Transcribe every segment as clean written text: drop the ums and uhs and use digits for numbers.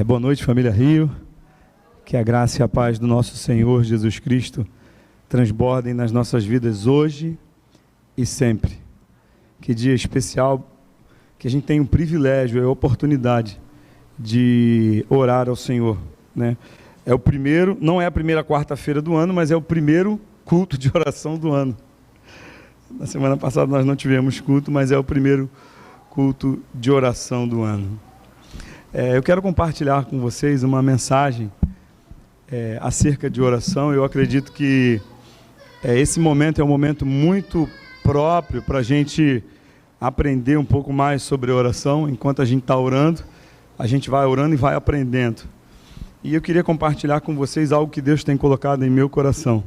Boa noite, família Rio. Que a graça e a paz do nosso Senhor Jesus Cristo transbordem nas nossas vidas hoje e sempre. Que dia especial, que a gente tem o privilégio e a oportunidade de orar ao Senhor, né? É o primeiro, não é a primeira quarta-feira do ano, mas é o primeiro culto de oração do ano. Na semana passada nós não tivemos culto, mas é o primeiro culto de oração do ano. Eu quero compartilhar com vocês uma mensagem acerca de oração. Eu acredito que esse momento é um momento muito próprio para a gente aprender um pouco mais sobre oração. Enquanto a gente está orando, a gente vai orando e vai aprendendo. E eu queria compartilhar com vocês algo que Deus tem colocado em meu coração.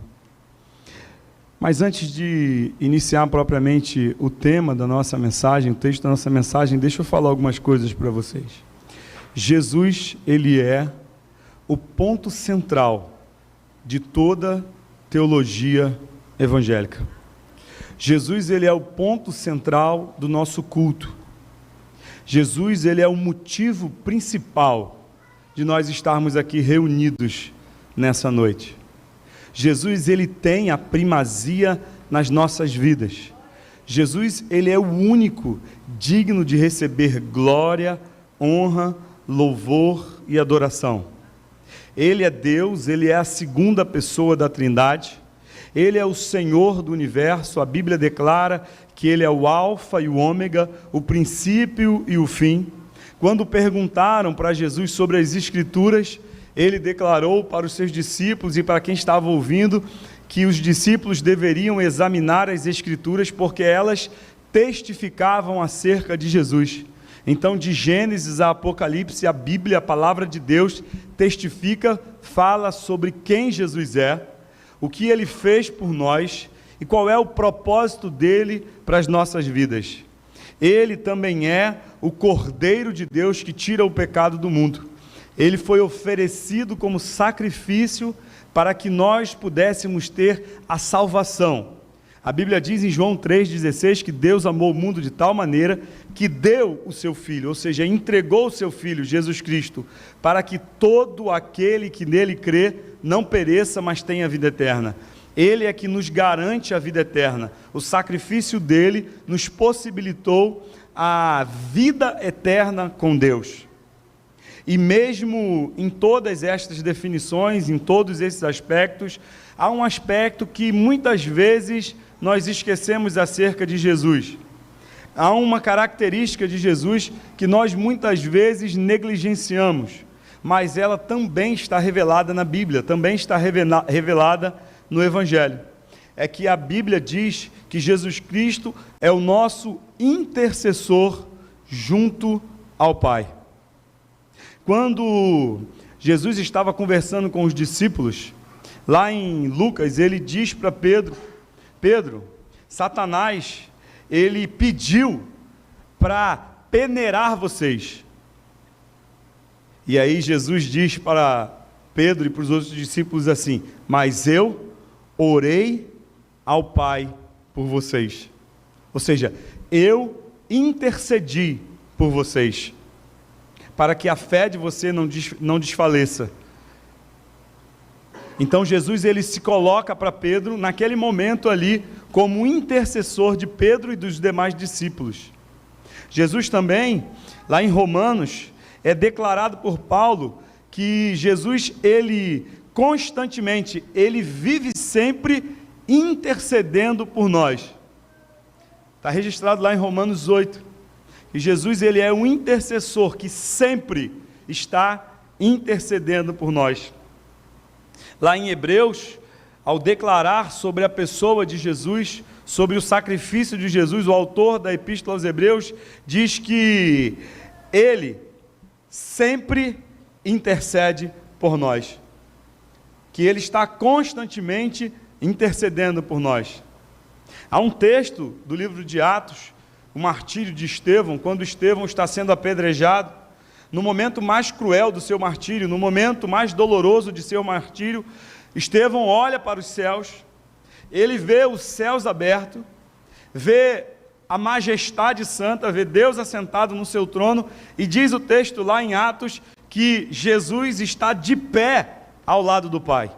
Mas antes de iniciar propriamente o tema da nossa mensagem, o texto da nossa mensagem, deixa eu falar algumas coisas para vocês. Jesus, ele é o ponto central de toda teologia evangélica. Jesus, ele é o ponto central do nosso culto. Jesus, ele é o motivo principal de nós estarmos aqui reunidos nessa noite. Jesus, ele tem a primazia nas nossas vidas. Jesus, ele é o único digno de receber glória, honra, louvor e adoração. Ele é Deus, ele é a segunda pessoa da Trindade, ele é o Senhor do universo. A Bíblia declara que ele é o alfa e o ômega, o princípio e o fim. Quando perguntaram para Jesus sobre as Escrituras, ele declarou para os seus discípulos e para quem estava ouvindo que os discípulos deveriam examinar as Escrituras porque elas testificavam acerca de Jesus. Então, de Gênesis a Apocalipse, a Bíblia, a palavra de Deus, testifica, fala sobre quem Jesus é, o que ele fez por nós e qual é o propósito dele para as nossas vidas. Ele também é o Cordeiro de Deus que tira o pecado do mundo. Ele foi oferecido como sacrifício para que nós pudéssemos ter a salvação. A Bíblia diz em João 3,16 que Deus amou o mundo de tal maneira que deu o seu Filho, ou seja, entregou o seu Filho, Jesus Cristo, para que todo aquele que nele crê não pereça, mas tenha vida eterna. Ele é que nos garante a vida eterna. O sacrifício dele nos possibilitou a vida eterna com Deus. E mesmo em todas estas definições, em todos esses aspectos, há um aspecto que muitas vezes nós esquecemos acerca de Jesus. Há uma característica de Jesus que nós muitas vezes negligenciamos, mas ela também está revelada na Bíblia, também está revelada no Evangelho. É que a Bíblia diz que Jesus Cristo é o nosso intercessor junto ao Pai. Quando Jesus estava conversando com os discípulos, lá em Lucas, ele diz para Pedro, Satanás, ele pediu para peneirar vocês. E aí Jesus diz para Pedro e para os outros discípulos assim: mas eu orei ao Pai por vocês. Ou seja, eu intercedi por vocês, para que a fé de você não desfaleça. Então Jesus, ele se coloca para Pedro, naquele momento ali, como intercessor de Pedro e dos demais discípulos. Jesus também, lá em Romanos, é declarado por Paulo, que Jesus, ele constantemente, ele vive sempre intercedendo por nós. Está registrado lá em Romanos 8, e Jesus, ele é um intercessor que sempre está intercedendo por nós. Lá em Hebreus, ao declarar sobre a pessoa de Jesus, sobre o sacrifício de Jesus, o autor da Epístola aos Hebreus, diz que ele sempre intercede por nós, que ele está constantemente intercedendo por nós. Há um texto do livro de Atos, o martírio de Estevão, quando Estevão está sendo apedrejado, no momento mais cruel do seu martírio, no momento mais doloroso de seu martírio, Estevão olha para os céus, ele vê os céus abertos, vê a majestade santa, vê Deus assentado no seu trono, e diz o texto lá em Atos, que Jesus está de pé ao lado do Pai.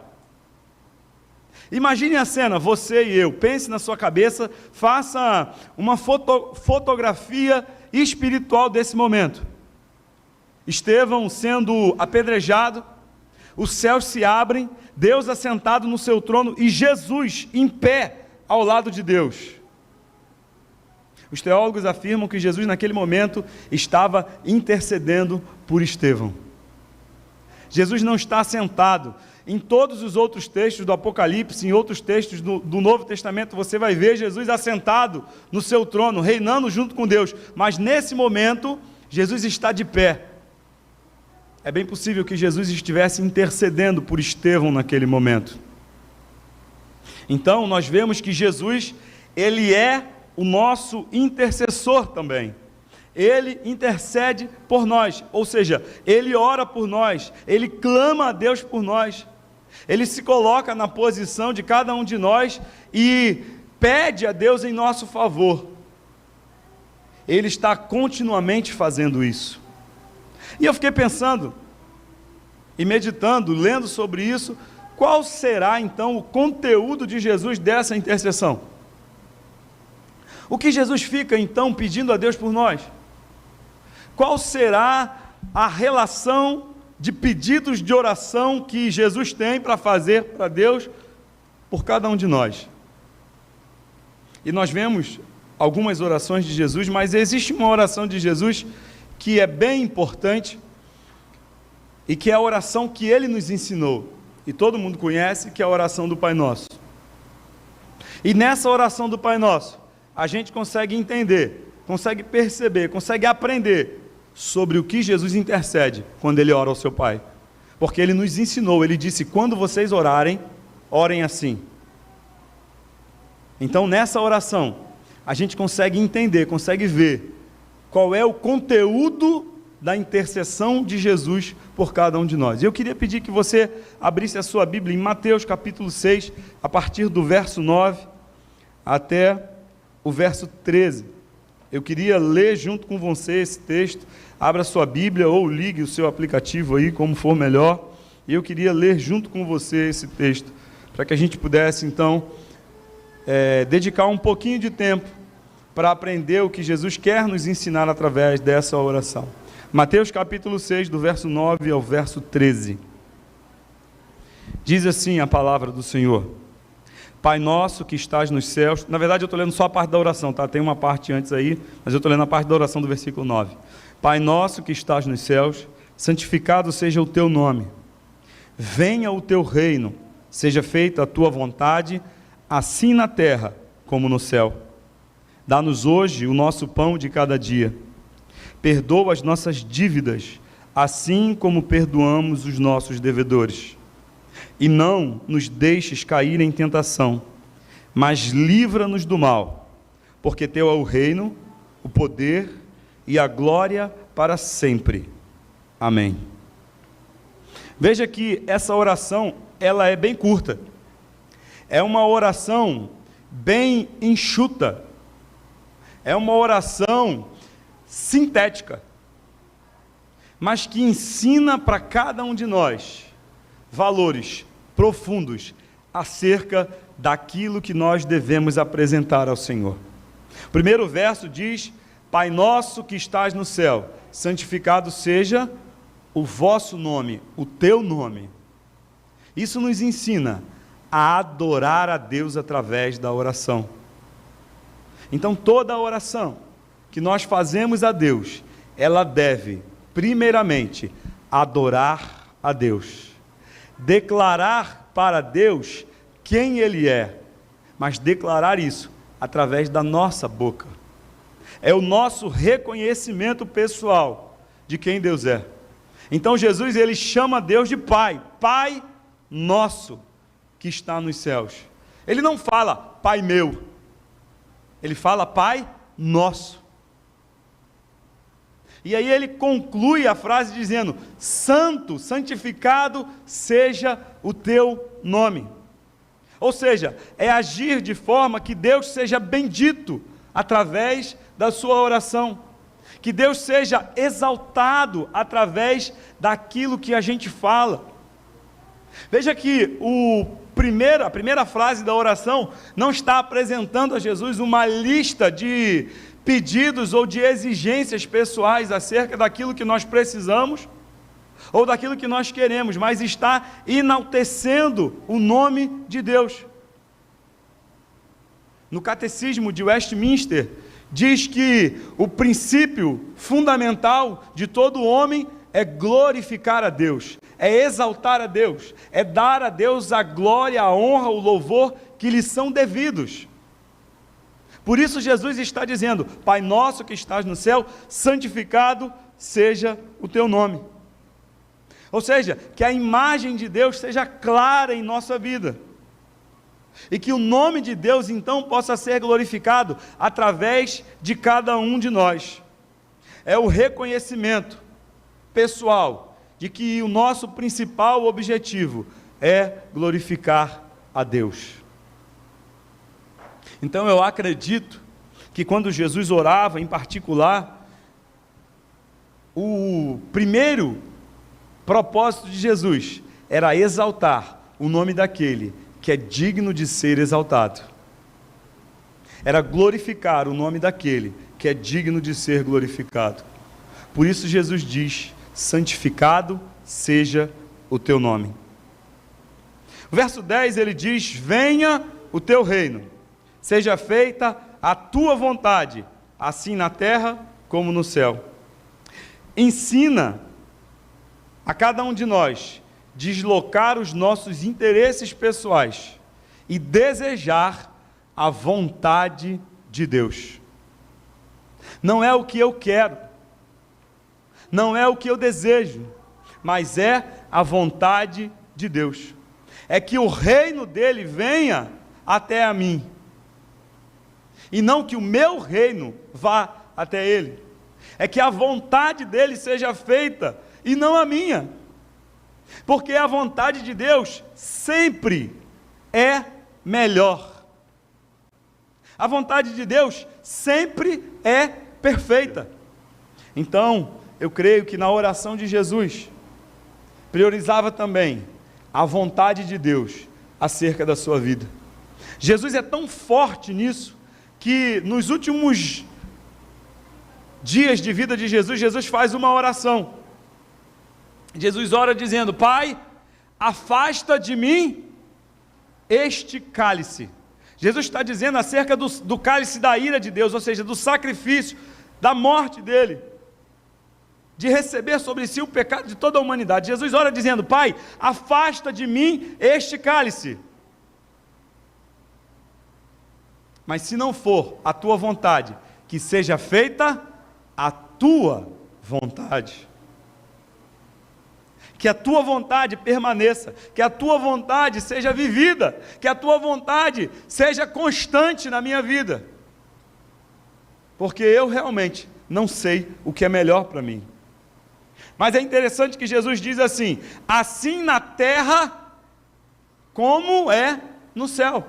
Imagine a cena, você e eu, pense na sua cabeça, faça uma fotografia espiritual desse momento. Estevão sendo apedrejado, os céus se abrem, Deus assentado no seu trono e Jesus em pé ao lado de Deus. Os teólogos afirmam que Jesus naquele momento estava intercedendo por Estevão. Jesus não está sentado. Em todos os outros textos do Apocalipse, em outros textos do Novo Testamento, você vai ver Jesus assentado no seu trono, reinando junto com Deus. Mas nesse momento, Jesus está de pé. É bem possível que Jesus estivesse intercedendo por Estevão naquele momento. Então, nós vemos que Jesus, ele é o nosso intercessor também. Ele intercede por nós, ou seja, ele ora por nós, ele clama a Deus por nós. Ele se coloca na posição de cada um de nós e pede a Deus em nosso favor. Ele está continuamente fazendo isso. E eu fiquei pensando, e meditando, lendo sobre isso, qual será então o conteúdo de Jesus dessa intercessão? O que Jesus fica então pedindo a Deus por nós? Qual será a relação de pedidos de oração que Jesus tem para fazer para Deus por cada um de nós? E nós vemos algumas orações de Jesus, mas existe uma oração de Jesus que é bem importante e que é a oração que ele nos ensinou, e todo mundo conhece, que é a oração do Pai Nosso. E nessa oração do Pai Nosso, a gente consegue entender, consegue perceber, consegue aprender sobre o que Jesus intercede quando ele ora ao seu Pai. Porque ele nos ensinou, ele disse, quando vocês orarem, orem assim. Então nessa oração, a gente consegue entender, consegue ver qual é o conteúdo da intercessão de Jesus por cada um de nós. E eu queria pedir que você abrisse a sua Bíblia em Mateus capítulo 6, a partir do verso 9 até o verso 13. Eu queria ler junto com você esse texto. Abra sua Bíblia ou ligue o seu aplicativo aí, como for melhor. E eu queria ler junto com você esse texto, para que a gente pudesse então dedicar um pouquinho de tempo para aprender o que Jesus quer nos ensinar através dessa oração. Mateus capítulo 6, do verso 9 ao verso 13. Diz assim a palavra do Senhor: Pai nosso que estás nos céus. Na verdade eu estou lendo só a parte da oração, tá? Tem uma parte antes aí, mas eu estou lendo a parte da oração do versículo 9. Pai nosso que estás nos céus, santificado seja o teu nome. Venha o teu reino, seja feita a tua vontade, assim na terra como no céu. Dá-nos hoje o nosso pão de cada dia. Perdoa as nossas dívidas, assim como perdoamos os nossos devedores. E não nos deixes cair em tentação, mas livra-nos do mal, porque teu é o reino, o poder e a glória para sempre. Amém. Veja que essa oração, ela é bem curta. É uma oração bem enxuta. É uma oração sintética, mas que ensina para cada um de nós valores profundos acerca daquilo que nós devemos apresentar ao Senhor. O primeiro verso diz: Pai nosso que estás no céu, santificado seja o vosso nome, o teu nome. Isso nos ensina a adorar a Deus através da oração. Então toda a oração que nós fazemos a Deus, ela deve, primeiramente, adorar a Deus, declarar para Deus quem Ele é, mas declarar isso através da nossa boca. É o nosso reconhecimento pessoal de quem Deus é. Então Jesus, ele chama Deus de Pai, Pai nosso que está nos céus. Ele não fala Pai meu, ele fala Pai nosso. E aí ele conclui a frase dizendo: santo, santificado seja o teu nome. Ou seja, é agir de forma que Deus seja bendito através da sua oração, que Deus seja exaltado através daquilo que a gente fala. Veja que a primeira frase da oração não está apresentando a Jesus uma lista de pedidos ou de exigências pessoais acerca daquilo que nós precisamos ou daquilo que nós queremos, mas está enaltecendo o nome de Deus. No Catecismo de Westminster, diz que o princípio fundamental de todo homem é glorificar a Deus, é exaltar a Deus, é dar a Deus a glória, a honra, o louvor que lhe são devidos. Por isso Jesus está dizendo: Pai nosso que estás no céu, santificado seja o teu nome. Ou seja, que a imagem de Deus seja clara em nossa vida, e que o nome de Deus então possa ser glorificado através de cada um de nós. É o reconhecimento pessoal de que o nosso principal objetivo é glorificar a Deus. Então eu acredito que quando Jesus orava em particular, o primeiro propósito de Jesus era exaltar o nome daquele que é digno de ser exaltado. Era glorificar o nome daquele que é digno de ser glorificado. Por isso Jesus diz: santificado seja o teu nome. O verso 10 ele diz: venha o teu reino, seja feita a tua vontade, assim na terra como no céu. Ensina a cada um de nós deslocar os nossos interesses pessoais e desejar a vontade de Deus. Não é o que eu quero, não é o que eu desejo, mas é a vontade de Deus. É que o reino dele venha até a mim, e não que o meu reino vá até ele. É que a vontade dele seja feita e não a minha, porque a vontade de Deus sempre é melhor. A vontade de Deus sempre é perfeita. Então, eu creio que na oração de Jesus, priorizava também a vontade de Deus acerca da sua vida. Jesus é tão forte nisso, que nos últimos dias de vida de Jesus, Jesus faz uma oração. Jesus ora dizendo: Pai, afasta de mim este cálice. Jesus está dizendo acerca do cálice da ira de Deus, ou seja, do sacrifício, da morte dele, de receber sobre si o pecado de toda a humanidade. Jesus ora dizendo: Pai, afasta de mim este cálice. Mas se não for a tua vontade, que seja feita a tua vontade. Que a tua vontade permaneça, que a tua vontade seja vivida, que a tua vontade seja constante na minha vida. Porque eu realmente não sei o que é melhor para mim. Mas é interessante que Jesus diz assim: assim na terra como é no céu.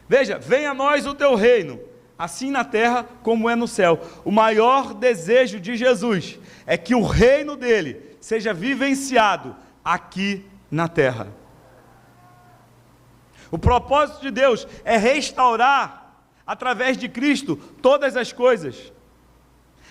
Veja, venha a nós o teu reino, assim na terra como é no céu. O maior desejo de Jesus é que o reino dele seja vivenciado aqui na terra. O propósito de Deus é restaurar, através de Cristo, todas as coisas.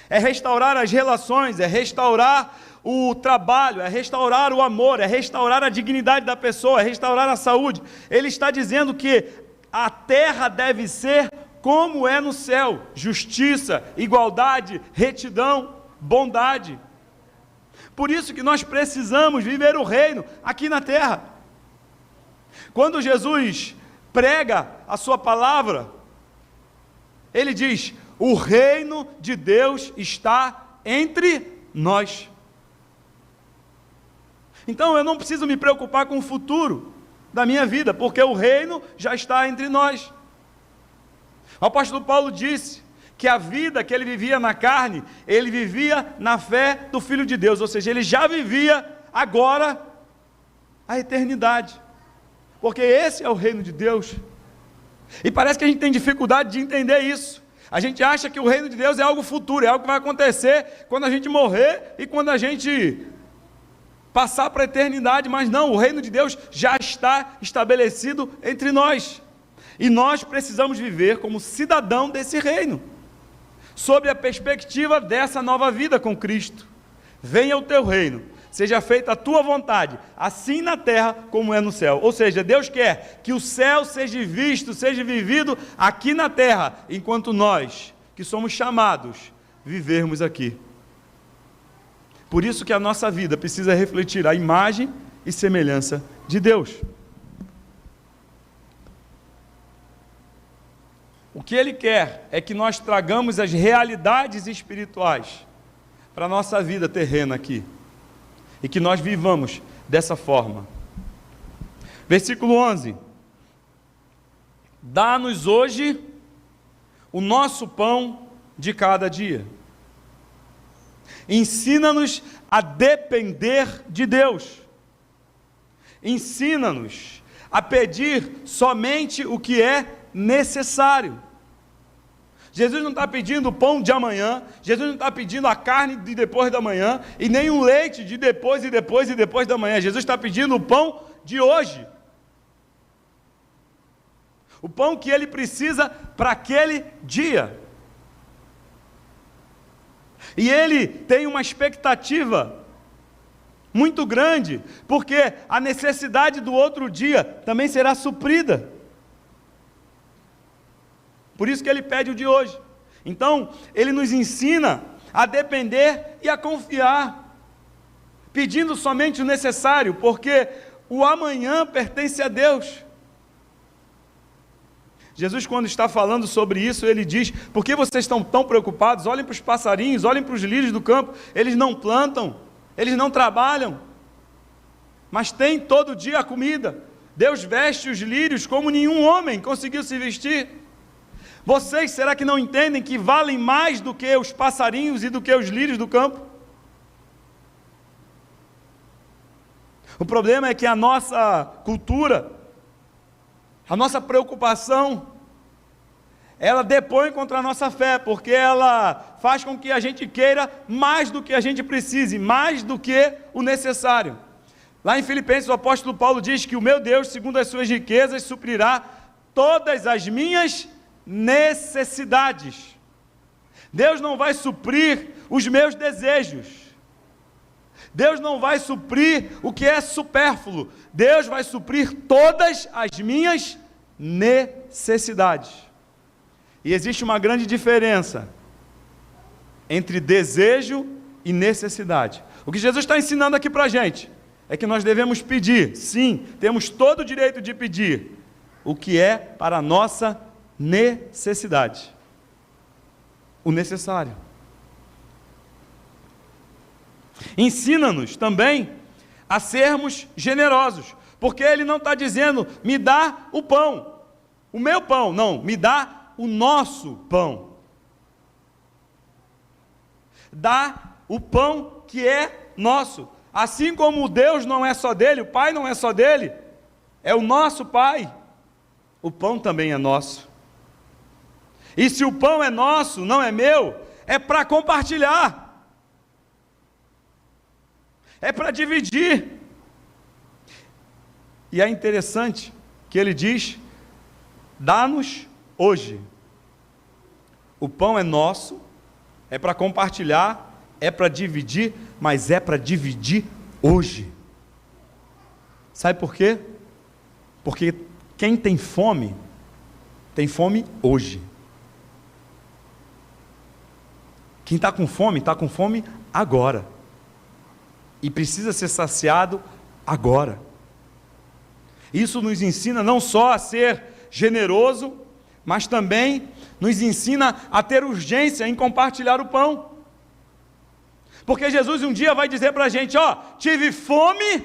É restaurar as relações, é restaurar o trabalho, é restaurar o amor, é restaurar a dignidade da pessoa, é restaurar a saúde. Ele está dizendo que a terra deve ser como é no céu: justiça, igualdade, retidão, bondade. Por isso que nós precisamos viver o reino aqui na terra. Quando Jesus prega a sua palavra, ele diz: o reino de Deus está entre nós. Então eu não preciso me preocupar com o futuro da minha vida, porque o reino já está entre nós. O apóstolo Paulo disse que a vida que ele vivia na carne, ele vivia na fé do Filho de Deus, ou seja, ele já vivia agora a eternidade, porque esse é o reino de Deus. E parece que a gente tem dificuldade de entender isso, A gente acha que o reino de Deus é algo futuro, é algo que vai acontecer quando a gente morrer e quando a gente passar para a eternidade, mas não, o reino de Deus já está estabelecido entre nós. E nós precisamos viver como cidadão desse reino, sob a perspectiva dessa nova vida com Cristo. Venha o teu reino, seja feita a tua vontade, assim na terra como é no céu. Ou seja, Deus quer que o céu seja visto, seja vivido aqui na terra, enquanto nós, que somos chamados, vivermos aqui. Por isso que a nossa vida precisa refletir a imagem e semelhança de Deus. O que Ele quer é que nós tragamos as realidades espirituais para a nossa vida terrena aqui, e que nós vivamos dessa forma. Versículo 11: dá-nos hoje o nosso pão de cada dia. Ensina-nos a depender de Deus. Ensina-nos a pedir somente o que é necessário. Jesus não está pedindo o pão de amanhã, Jesus não está pedindo a carne de depois da manhã, e nem o leite de depois e depois e depois da manhã. Jesus está pedindo o pão de hoje. O pão que ele precisa para aquele dia. E ele tem uma expectativa muito grande, porque a necessidade do outro dia também será suprida. Por isso que ele pede o de hoje. Então, ele nos ensina a depender e a confiar, pedindo somente o necessário, porque o amanhã pertence a Deus. Jesus, quando está falando sobre isso, ele diz: por que vocês estão tão preocupados? Olhem para os passarinhos, olhem para os lírios do campo, eles não plantam, eles não trabalham, mas têm todo dia a comida. Deus veste os lírios como nenhum homem conseguiu se vestir. Vocês, será que não entendem que valem mais do que os passarinhos e do que os lírios do campo? O problema é que a nossa cultura, a nossa preocupação, ela depõe contra a nossa fé, porque ela faz com que a gente queira mais do que a gente precise, mais do que o necessário. Lá em Filipenses, o apóstolo Paulo diz que o meu Deus, segundo as suas riquezas, suprirá todas as minhas necessidades. Deus não vai suprir os meus desejos. Deus não vai suprir o que é supérfluo. Deus vai suprir todas as minhas necessidades. E existe uma grande diferença entre desejo e necessidade. O que Jesus está ensinando aqui para a gente é que nós devemos pedir, sim, temos todo o direito de pedir o que é para a nossa necessidade, o necessário. Ensina-nos também a sermos generosos, porque ele não está dizendo, me dá o pão, o meu pão, não, me dá o nosso pão. Dá o pão que é nosso, assim como o Deus não é só dele, o Pai não é só dele, é o nosso Pai, o pão também é nosso. E se o pão é nosso, não é meu, é para compartilhar, é para dividir. E é interessante que ele diz, dá-nos hoje. O pão é nosso, é para compartilhar, é para dividir, mas é para dividir hoje. Sabe por quê? Porque quem tem fome hoje. Quem está com fome agora. E precisa ser saciado agora. Isso nos ensina não só a ser generoso, mas também nos ensina a ter urgência em compartilhar o pão. Porque Jesus um dia vai dizer para a gente, ó, tive fome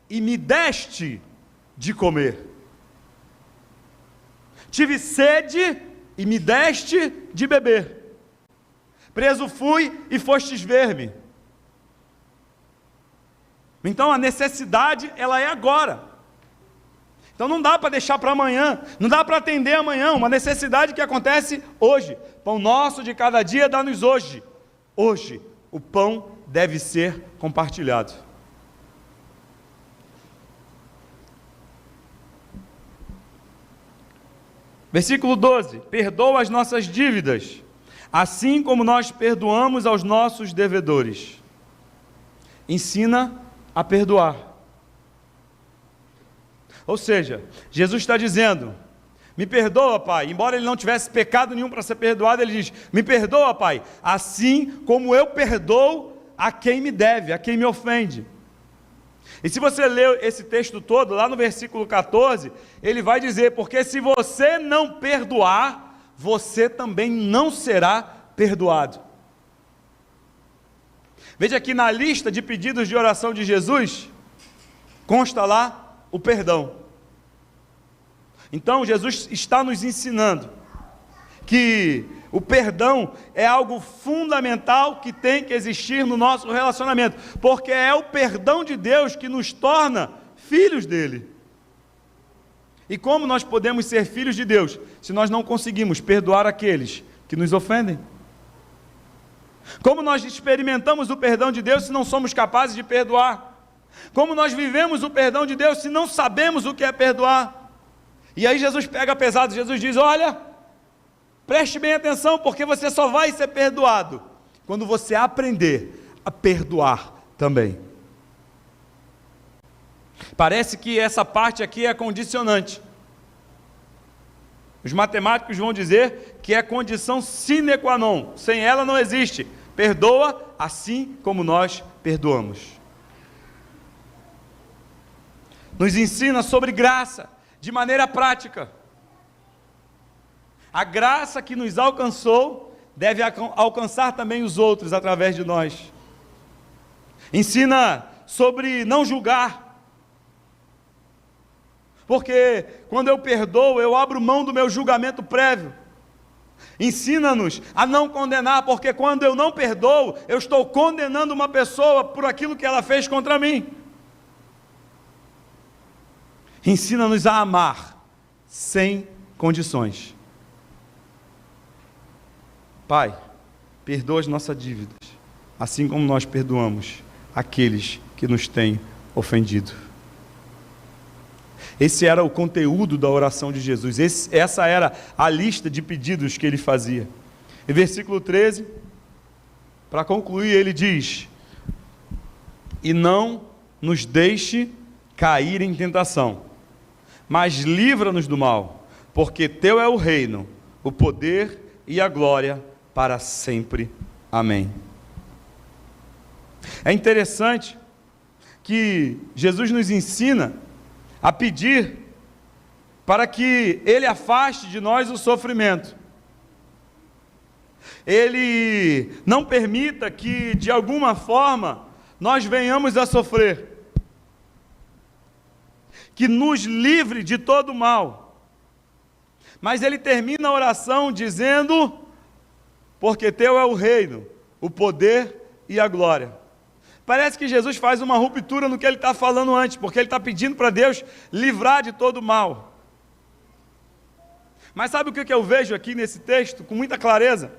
e me deste de comer. Tive sede e me deste de beber. Preso fui e fostes ver-me. Então a necessidade, ela é agora. Então não dá para deixar para amanhã, não dá para atender amanhã, uma necessidade que acontece hoje. Pão nosso de cada dia dá-nos hoje. Hoje, o pão deve ser compartilhado. Versículo 12: perdoa as nossas dívidas, assim como nós perdoamos aos nossos devedores. Ensina a perdoar. Ou seja, Jesus está dizendo: me perdoa, Pai. Embora ele não tivesse pecado nenhum para ser perdoado, ele diz: me perdoa, Pai, assim como eu perdoo a quem me deve, a quem me ofende. E se você ler esse texto todo, lá no versículo 14, ele vai dizer: porque se você não perdoar, você também não será perdoado. Veja aqui na lista de pedidos de oração de Jesus, consta lá o perdão. Então Jesus está nos ensinando que o perdão é algo fundamental que tem que existir no nosso relacionamento, porque é o perdão de Deus que nos torna filhos dele. E como nós podemos ser filhos de Deus se nós não conseguimos perdoar aqueles que nos ofendem? Como nós experimentamos o perdão de Deus se não somos capazes de perdoar? Como nós vivemos o perdão de Deus se não sabemos o que é perdoar? E aí Jesus pega pesado, Jesus diz: olha, preste bem atenção, porque você só vai ser perdoado quando você aprender a perdoar também. Parece que essa parte aqui é condicionante. Os matemáticos vão dizer que é condição sine qua non, sem ela não existe. Perdoa assim como nós perdoamos. Nos ensina sobre graça, de maneira prática. A graça que nos alcançou deve alcançar também os outros através de nós. Ensina sobre não julgar, porque quando eu perdoo, eu abro mão do meu julgamento prévio. Ensina-nos a não condenar, porque quando eu não perdoo, eu estou condenando uma pessoa por aquilo que ela fez contra mim. Ensina-nos a amar sem condições. Pai, perdoa as nossas dívidas, assim como nós perdoamos aqueles que nos têm ofendido. Esse era o conteúdo da oração de Jesus, essa era a lista de pedidos que ele fazia. Em versículo 13, para concluir, ele diz: e não nos deixe cair em tentação, mas livra-nos do mal, porque teu é o reino, o poder e a glória para sempre. Amém. É interessante que Jesus nos ensina a pedir para que Ele afaste de nós o sofrimento. Ele não permita que, de alguma forma, nós venhamos a sofrer. Que nos livre de todo mal. Mas Ele termina a oração dizendo: porque teu é o reino, o poder e a glória. Parece que Jesus faz uma ruptura no que ele está falando antes, porque ele está pedindo para Deus livrar de todo mal. Mas sabe o que eu vejo aqui nesse texto, com muita clareza?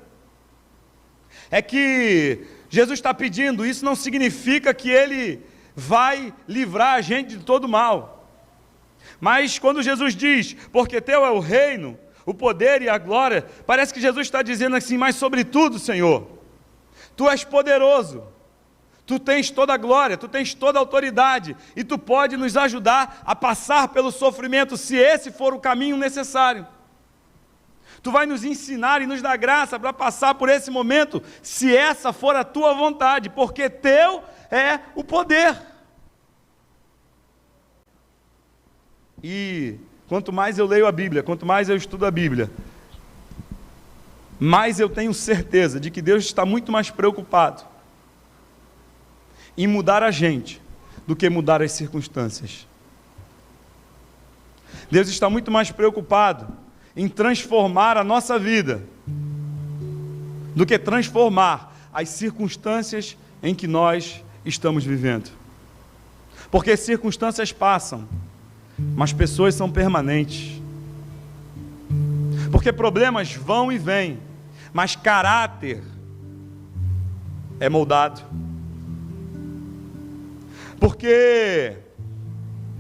É que Jesus está pedindo, isso não significa que ele vai livrar a gente de todo mal. Mas quando Jesus diz, porque teu é o reino, o poder e a glória, parece que Jesus está dizendo assim: mas sobretudo, Senhor, tu és poderoso, tu tens toda a glória, tu tens toda a autoridade, e tu pode nos ajudar a passar pelo sofrimento, se esse for o caminho necessário. Tu vai nos ensinar e nos dar graça para passar por esse momento, se essa for a tua vontade, porque teu é o poder. E quanto mais eu leio a Bíblia, quanto mais eu estudo a Bíblia, mais eu tenho certeza de que Deus está muito mais preocupado em mudar a gente do que mudar as circunstâncias. Deus está muito mais preocupado em transformar a nossa vida do que transformar as circunstâncias em que nós estamos vivendo. Porque circunstâncias passam, mas pessoas são permanentes. Porque problemas vão e vêm, mas caráter é moldado. Porque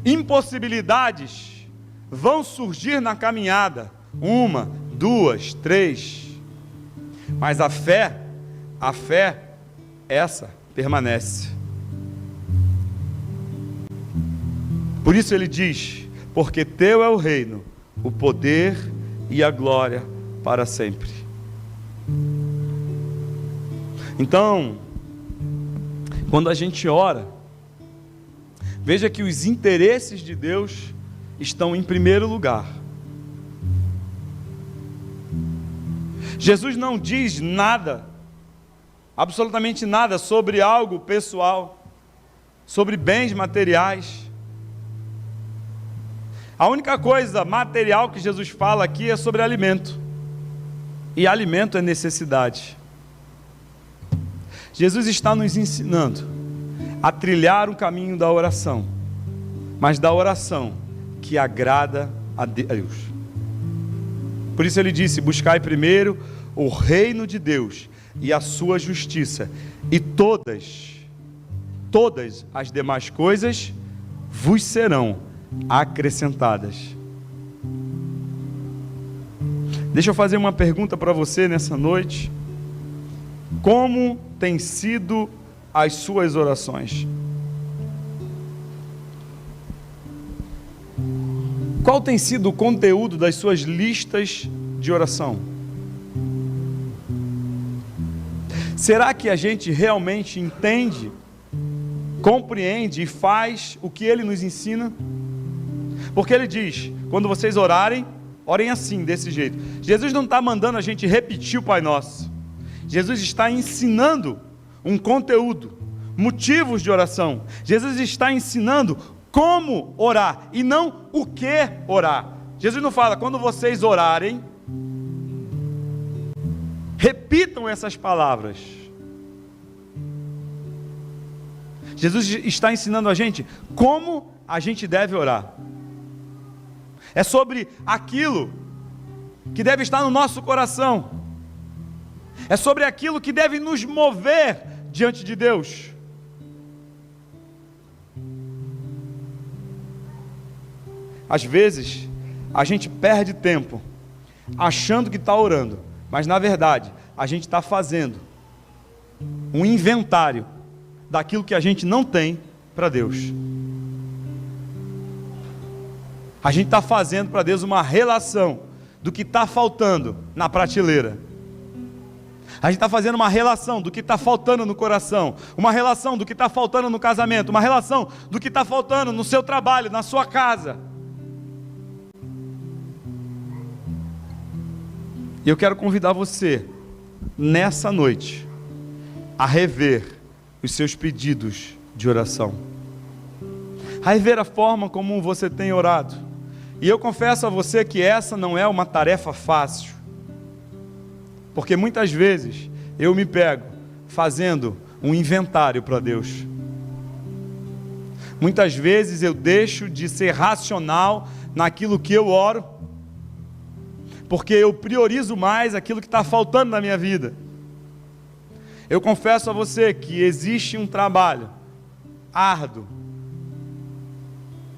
impossibilidades vão surgir na caminhada, 1, 2, 3, mas a fé, essa permanece. Por isso ele diz: porque teu é o reino, o poder e a glória para sempre. Então, quando a gente ora, veja que os interesses de Deus estão em primeiro lugar. Jesus não diz nada, absolutamente nada, sobre algo pessoal, sobre bens materiais. A única coisa material que Jesus fala aqui é sobre alimento. E alimento é necessidade. Jesus está nos ensinando a trilhar o caminho da oração, mas da oração que agrada a Deus. Por isso ele disse: buscai primeiro o reino de Deus e a sua justiça, e todas as demais coisas vos serão acrescentadas. Deixa eu fazer uma pergunta para você nessa noite. Como têm sido as suas orações? Qual tem sido o conteúdo das suas listas de oração? Será que a gente realmente entende, compreende e faz o que ele nos ensina? Porque ele diz: quando vocês orarem, orem assim, desse jeito. Jesus não está mandando a gente repetir o Pai Nosso. Jesus está ensinando um conteúdo, motivos de oração. Jesus está ensinando como orar e não o que orar. Jesus não fala: quando vocês orarem, repitam essas palavras. Jesus está ensinando a gente como a gente deve orar. É sobre aquilo que deve estar no nosso coração. É sobre aquilo que deve nos mover diante de Deus. Às vezes, a gente perde tempo achando que está orando, mas na verdade, a gente está fazendo um inventário daquilo que a gente não tem para Deus. A gente está fazendo para Deus uma relação do que está faltando na prateleira. A gente está fazendo uma relação do que está faltando no coração, uma relação do que está faltando no casamento, uma relação do que está faltando no seu trabalho, na sua casa. E eu quero convidar você, nessa noite, a rever os seus pedidos de oração, a rever a forma como você tem orado. E eu confesso a você que essa não é uma tarefa fácil, porque muitas vezes eu me pego fazendo um inventário para Deus. Muitas vezes eu deixo de ser racional naquilo que eu oro, porque eu priorizo mais aquilo que está faltando na minha vida. Eu confesso a você que existe um trabalho árduo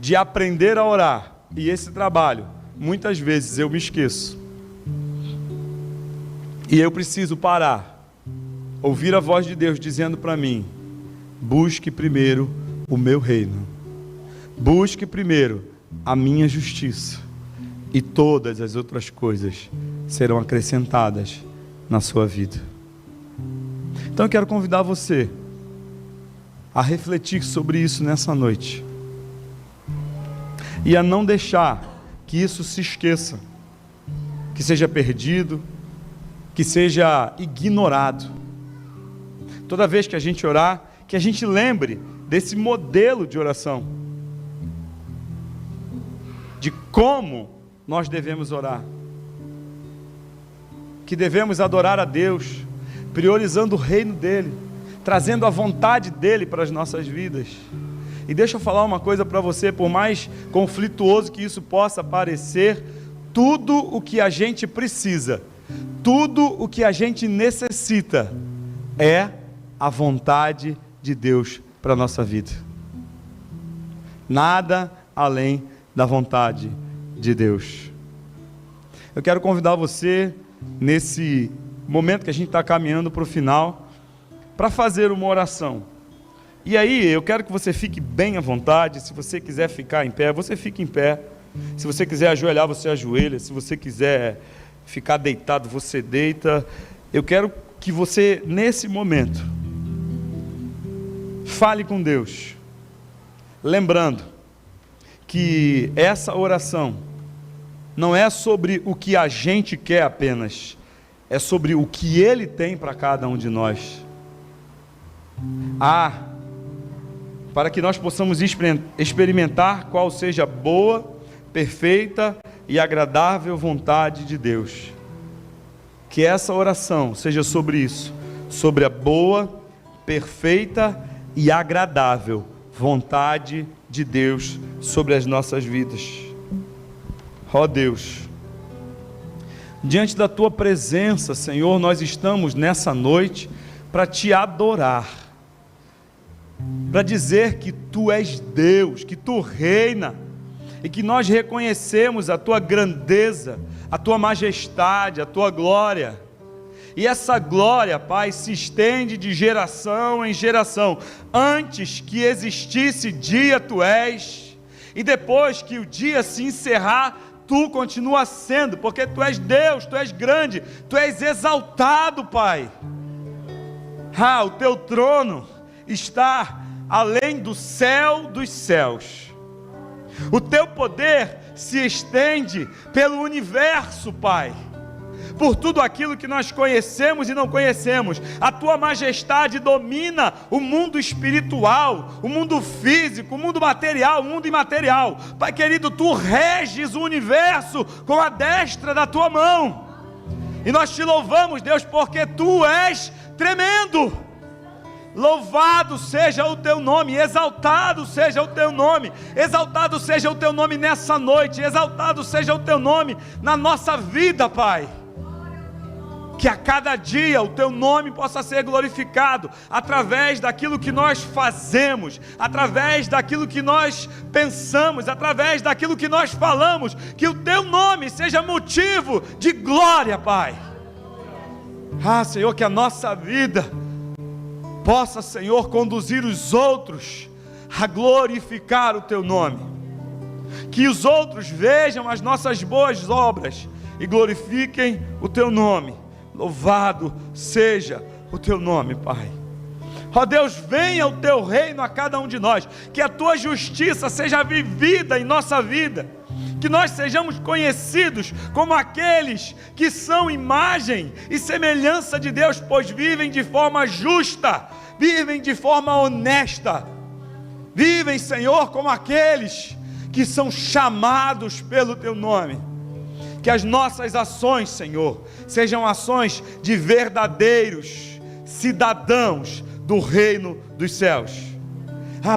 de aprender a orar, e esse trabalho, muitas vezes eu me esqueço. E eu preciso parar, ouvir a voz de Deus dizendo para mim: busque primeiro o meu reino, busque primeiro a minha justiça, e todas as outras coisas serão acrescentadas na sua vida. Então eu quero convidar você a refletir sobre isso nessa noite, e a não deixar que isso se esqueça, que seja perdido, que seja ignorado. Toda vez que a gente orar, que a gente lembre desse modelo de oração, de como nós devemos orar, que devemos adorar a Deus, priorizando o reino dele, trazendo a vontade dele para as nossas vidas, E deixa eu falar uma coisa para você, por mais conflituoso que isso possa parecer, tudo o que a gente precisa, tudo o que a gente necessita, é a vontade de Deus para a nossa vida. Nada além da vontade de Deus. Eu quero convidar você, nesse momento que a gente está caminhando para o final, para fazer uma oração. E aí, eu quero que você fique bem à vontade. Se você quiser ficar em pé, você fica em pé. Se você quiser ajoelhar, você ajoelha. Se você quiser ficar deitado, você deita. Eu quero que você, nesse momento, fale com Deus, lembrando que essa oração não é sobre o que a gente quer apenas, é sobre o que Ele tem para cada um de nós. Para que nós possamos experimentar qual seja a boa, perfeita e agradável vontade de Deus. Que essa oração seja sobre isso, sobre a boa, perfeita e agradável vontade de Deus sobre as nossas vidas. Ó Deus, diante da Tua presença, Senhor, nós estamos nessa noite para Te adorar, para dizer que Tu és Deus, que Tu reina, e que nós reconhecemos a Tua grandeza, a Tua majestade, a Tua glória. E essa glória, Pai, se estende de geração em geração. Antes que existisse dia, Tu és, e depois que o dia se encerrar, Tu continua sendo, porque Tu és Deus, Tu és grande, Tu és exaltado, Pai. O Teu trono está além do céu dos céus. O Teu poder se estende pelo universo, Pai, por tudo aquilo que nós conhecemos e não conhecemos. A Tua majestade domina o mundo espiritual, o mundo físico, o mundo material, o mundo imaterial. Pai querido, Tu reges o universo com a destra da Tua mão, e nós Te louvamos, Deus, porque Tu és tremendo. Louvado seja o Teu nome, exaltado seja o Teu nome, exaltado seja o Teu nome nessa noite, exaltado seja o Teu nome na nossa vida, Pai. Que a cada dia o Teu nome possa ser glorificado, através daquilo que nós fazemos, através daquilo que nós pensamos, através daquilo que nós falamos, que o Teu nome seja motivo de glória, Pai. Senhor, que a nossa vida possa, Senhor, conduzir os outros a glorificar o Teu nome, que os outros vejam as nossas boas obras e glorifiquem o Teu nome. Louvado seja o Teu nome, Pai. Ó Deus, venha o Teu reino a cada um de nós, que a Tua justiça seja vivida em nossa vida, que nós sejamos conhecidos como aqueles que são imagem e semelhança de Deus, pois vivem de forma justa, vivem de forma honesta, vivem, Senhor, como aqueles que são chamados pelo Teu nome. Que as nossas ações, Senhor, sejam ações de verdadeiros cidadãos do reino dos céus.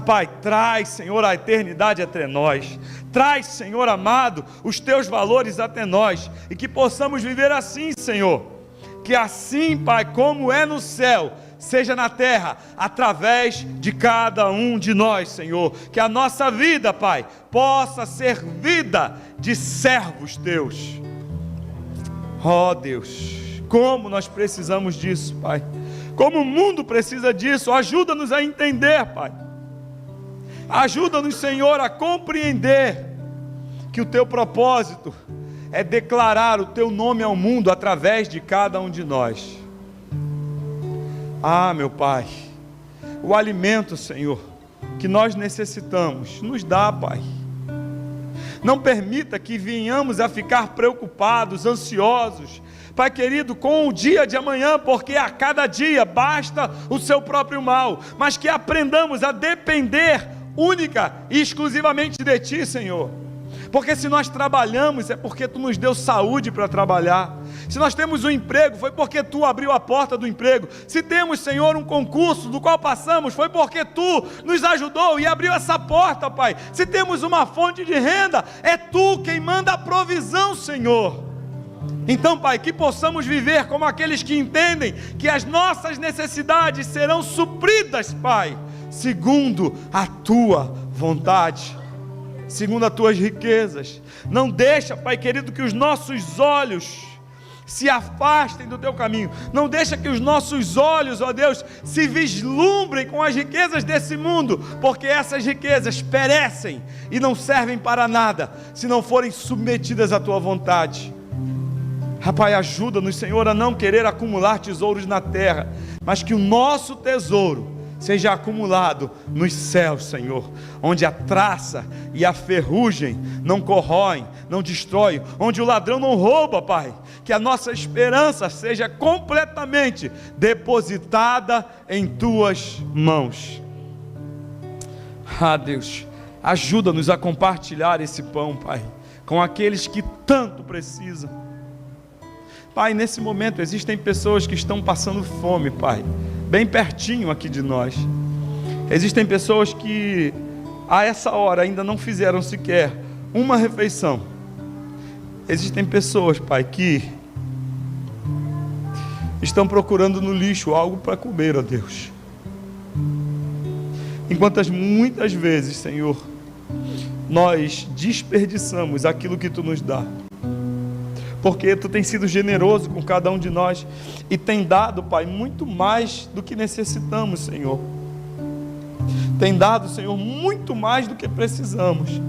Pai, traz, Senhor, a eternidade até nós. Traz, Senhor amado, os Teus valores até nós, e que possamos viver assim, Senhor. Que assim, Pai, como é no céu, seja na terra, através de cada um de nós, Senhor. Que a nossa vida, Pai, possa ser vida de servos Teus. Ó Deus, como nós precisamos disso, Pai. Como o mundo precisa disso. Ajuda-nos a entender, Pai. Ajuda-nos, Senhor, a compreender que o Teu propósito é declarar o Teu nome ao mundo através de cada um de nós. Meu Pai, o alimento, Senhor, que nós necessitamos, nos dá, Pai. Não permita que venhamos a ficar preocupados, ansiosos, Pai querido, com o dia de amanhã, porque a cada dia basta o seu próprio mal, mas que aprendamos a depender única e exclusivamente de Ti, Senhor. Porque se nós trabalhamos, é porque Tu nos deu saúde para trabalhar. Se nós temos um emprego, foi porque Tu abriu a porta do emprego. Se temos, Senhor, um concurso do qual passamos, foi porque Tu nos ajudou e abriu essa porta, Pai. Se temos uma fonte de renda, é Tu quem manda a provisão, Senhor. Então, Pai, que possamos viver como aqueles que entendem que as nossas necessidades serão supridas, Pai, segundo a Tua vontade, segundo as Tuas riquezas. Não deixa, Pai querido, que os nossos olhos se afastem do Teu caminho. Não deixa que os nossos olhos, ó Deus, se vislumbrem com as riquezas desse mundo, porque essas riquezas perecem e não servem para nada, se não forem submetidas à Tua vontade. Pai, ajuda-nos, Senhor, a não querer acumular tesouros na terra, mas que o nosso tesouro seja acumulado nos céus, Senhor, onde a traça e a ferrugem não corroem, não destroem, onde o ladrão não rouba, Pai. Que a nossa esperança seja completamente depositada em Tuas mãos. Deus, ajuda-nos a compartilhar esse pão, Pai, com aqueles que tanto precisam. Pai, nesse momento existem pessoas que estão passando fome, Pai, bem pertinho aqui de nós. Existem pessoas que a essa hora ainda não fizeram sequer uma refeição. Existem pessoas, Pai, que estão procurando no lixo algo para comer, ó Deus. Enquanto muitas vezes, Senhor, nós desperdiçamos aquilo que Tu nos dá, porque Tu tens sido generoso com cada um de nós e tem dado, Pai, muito mais do que necessitamos, Senhor. Tem dado, Senhor, muito mais do que precisamos.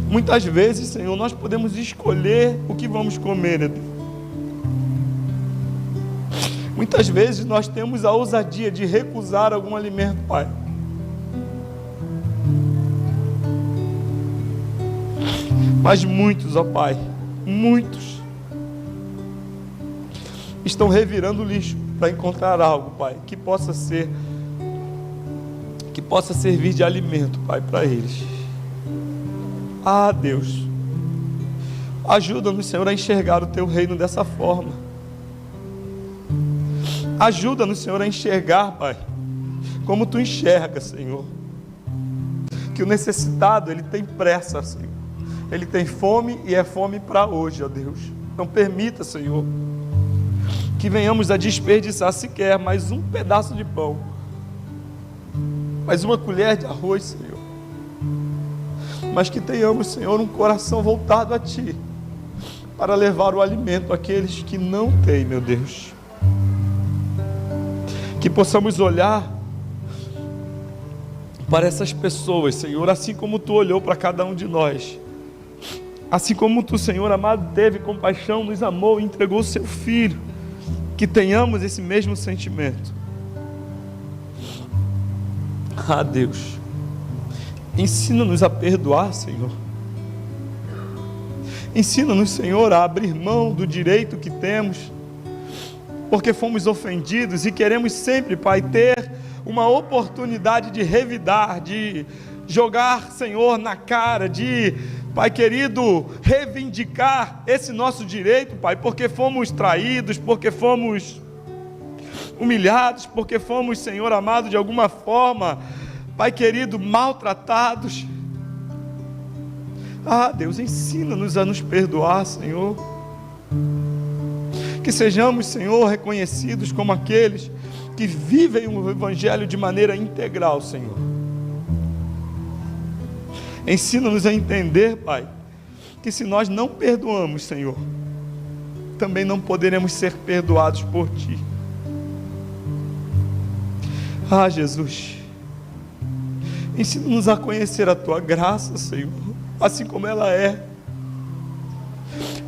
Muitas vezes, Senhor, nós podemos escolher o que vamos comer, né? Muitas vezes nós temos a ousadia de recusar algum alimento, Pai. Mas muitos, ó Pai, muitos estão revirando o lixo para encontrar algo, Pai, que possa servir de alimento, Pai, para eles. Deus, ajuda-nos, Senhor, a enxergar o Teu reino dessa forma. Ajuda-nos, Senhor, a enxergar, Pai, como Tu enxergas, Senhor, que o necessitado, ele tem pressa, Senhor. Ele tem fome e é fome para hoje, ó Deus. Não permita, Senhor, que venhamos a desperdiçar sequer mais um pedaço de pão, mais uma colher de arroz, Senhor. Mas que tenhamos, Senhor, um coração voltado a Ti, para levar o alimento àqueles que não têm, meu Deus. Que possamos olhar para essas pessoas, Senhor, assim como Tu olhou para cada um de nós. Assim como Tu, Senhor amado, teve compaixão, nos amou e entregou o Seu Filho, que tenhamos esse mesmo sentimento. Deus, ensina-nos a perdoar, Senhor. Ensina-nos, Senhor, a abrir mão do direito que temos, porque fomos ofendidos e queremos sempre, Pai, ter uma oportunidade de revidar, de jogar, Senhor, na cara, de, Pai querido, reivindicar esse nosso direito, Pai, porque fomos traídos, porque fomos humilhados, porque fomos, Senhor amado, de alguma forma, Pai querido, maltratados. Deus, ensina-nos a nos perdoar, Senhor. Que sejamos, Senhor, reconhecidos como aqueles que vivem o Evangelho de maneira integral, Senhor. Ensina-nos a entender, Pai, que se nós não perdoamos, Senhor, também não poderemos ser perdoados por Ti. Jesus, ensina-nos a conhecer a Tua graça, Senhor, assim como ela é.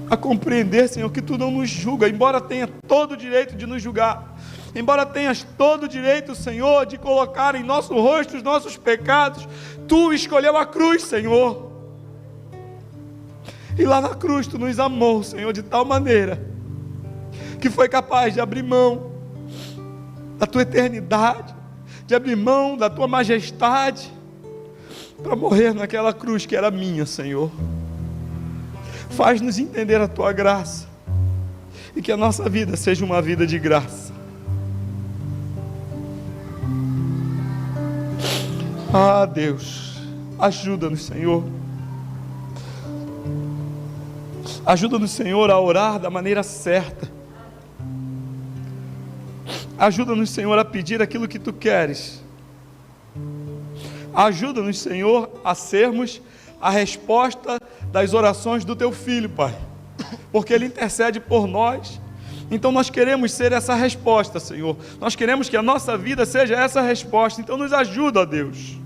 A compreender, Senhor, que Tu não nos julga, embora tenha todo o direito de nos julgar, embora tenhas todo o direito, Senhor, de colocar em nosso rosto os nossos pecados. Tu escolheu a cruz, Senhor, e lá na cruz Tu nos amou, Senhor, de tal maneira que foi capaz de abrir mão da Tua eternidade, de abrir mão da Tua majestade, para morrer naquela cruz que era minha, Senhor. Faz-nos entender a Tua graça e que a nossa vida seja uma vida de graça. Ah, Deus, ajuda-nos, Senhor. Ajuda-nos, Senhor, a orar da maneira certa. Ajuda-nos, Senhor, a pedir aquilo que Tu queres. Ajuda-nos, Senhor, a sermos a resposta das orações do Teu Filho, Pai, porque Ele intercede por nós. Então nós queremos ser essa resposta, Senhor. Nós queremos que a nossa vida seja essa resposta. Então nos ajuda, ó Deus.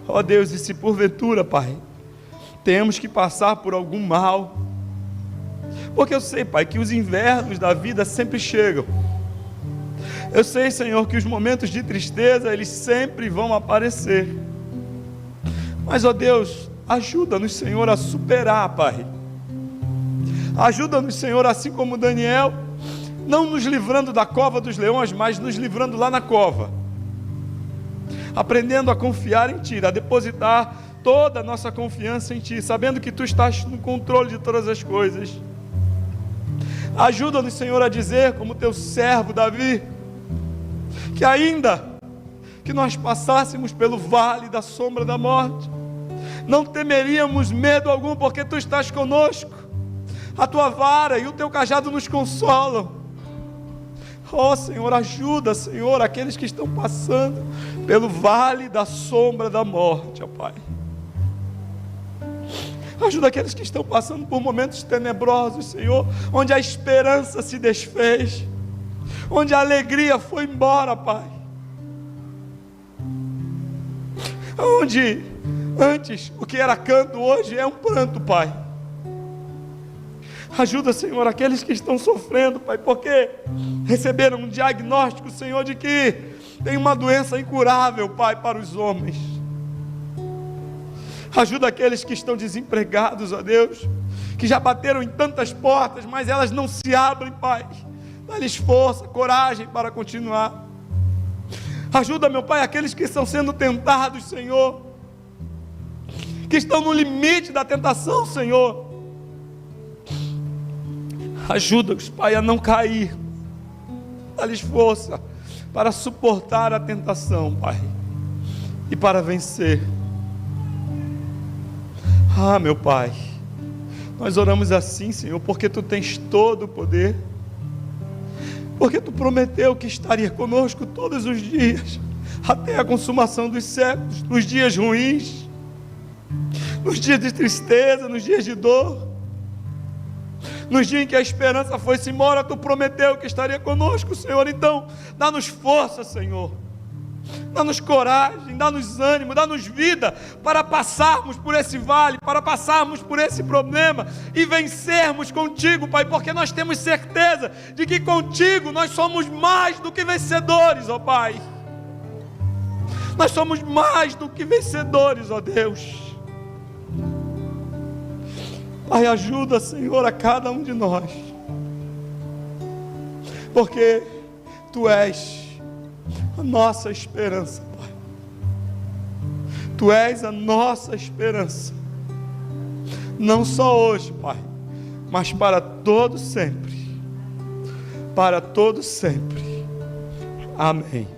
Ó Deus, e se porventura, Pai, temos que passar por algum mal, porque eu sei, Pai, que os invernos da vida sempre chegam. Eu sei, Senhor, que os momentos de tristeza, eles sempre vão aparecer. Mas, ó Deus, ajuda-nos, Senhor, a superar, Pai. Ajuda-nos, Senhor, assim como Daniel, não nos livrando da cova dos leões, mas nos livrando lá na cova. Aprendendo a confiar em Ti, a depositar toda a nossa confiança em Ti, sabendo que Tu estás no controle de todas as coisas. Ajuda-nos, Senhor, a dizer, como Teu servo Davi, que ainda que nós passássemos pelo vale da sombra da morte, não temeríamos medo algum, porque Tu estás conosco. A Tua vara e o Teu cajado nos consolam. Oh, Senhor, ajuda, Senhor, aqueles que estão passando pelo vale da sombra da morte, ó Pai. Ajuda aqueles que estão passando por momentos tenebrosos, Senhor, onde a esperança se desfez, onde a alegria foi embora, Pai. Onde antes o que era canto, hoje é um pranto, Pai. Ajuda, Senhor, aqueles que estão sofrendo, Pai, porque receberam um diagnóstico, Senhor, de que tem uma doença incurável, Pai, para os homens. Ajuda aqueles que estão desempregados, ó Deus, que já bateram em tantas portas, mas elas não se abrem, Pai. Dá-lhes força, coragem para continuar. Ajuda, meu Pai, aqueles que estão sendo tentados, Senhor, que estão no limite da tentação, Senhor. Ajuda-os, Pai, a não cair. Dá-lhes força para suportar a tentação, Pai, e para vencer. Ah, meu Pai, nós oramos assim, Senhor, porque Tu tens todo o poder, porque Tu prometeu que estaria conosco todos os dias, até a consumação dos séculos, nos dias ruins, nos dias de tristeza, nos dias de dor, nos dias em que a esperança foi-se embora. Tu prometeu que estaria conosco, Senhor. Então, dá-nos força, Senhor, dá-nos coragem, dá-nos ânimo, dá-nos vida para passarmos por esse vale, para passarmos por esse problema e vencermos contigo, Pai, porque nós temos certeza de que contigo nós somos mais do que vencedores, ó Pai. Nós somos mais do que vencedores, ó Deus. Pai, ajuda, Senhor, a cada um de nós, porque Tu és a nossa esperança, Pai. Tu és a nossa esperança, não só hoje, Pai, mas para todo sempre. Para todo sempre. Amém.